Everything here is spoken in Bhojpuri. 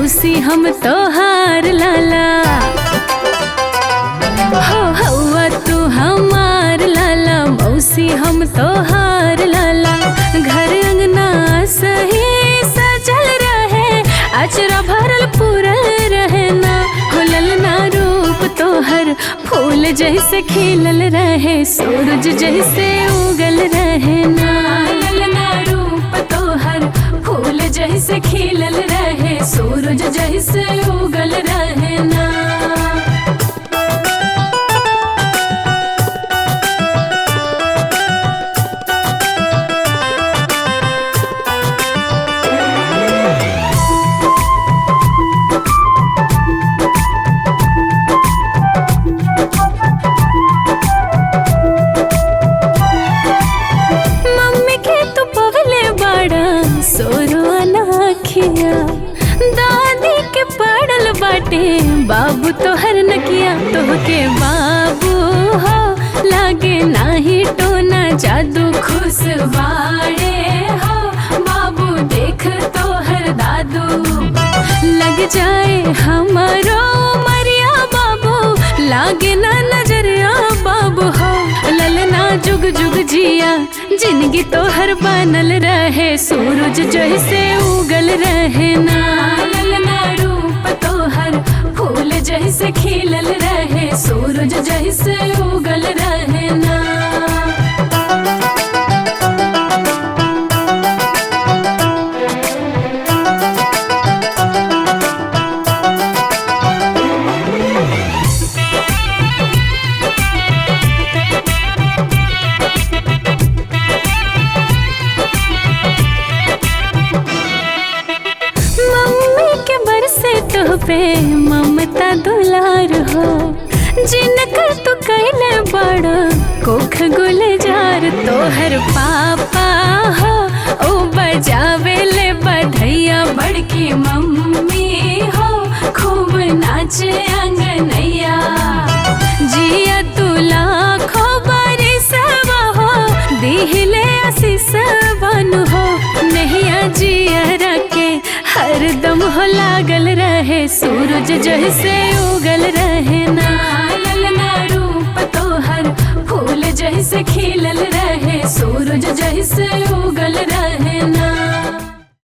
मौसी हम तोहार लाला, हो हवा तू हमार लाला, मौसी हम तोहार लाला। घर अंगना सही सजल रहे, अचरा भरल पूरल रहे ना, हो ललना रूप तोहर फूल जैसे खिलल रहे, सूरज जैसे उगल रहे ना। ललना रूप तोहर फूल जैसे खिलल रहे, सूरज जैसे उगल रहे ना। दादी के पड़ल बाटे बाबू तोहर नकिया, तोहके बाबू हो लागे नाही टोना जादू खुश बाड़े हो, बाबू देख तोहर दादू लग जाए हमारो मरिया, बाबू लागे ना नजरिया बाबू हो। ललना जुग जुग जिया जिंदगी तोहर बनल रहे, सूरज जैसे उगल रहे ना। ललना रूप तोहर फूल जैसे खिलल रहे, सूरज जैसे उगल रहे ना। पे ममता दुलार हो, जिनकर तू कैले बड़ा कोख गुलजार, तोहर पापा हो ओ बजावे ले बधैया, बड़की मम्मी हो खूब नाचे अंगनैया। जिया तू लाखों बरिसवा हो, दिहिले आशीषवन हो, नैया जिया रखे हरदम हो लागल रहे, सूरज जैसे उगल रहे ना। ललना रूप तोहर फूल जैसे खिलल रहे, सूरज जैसे उगल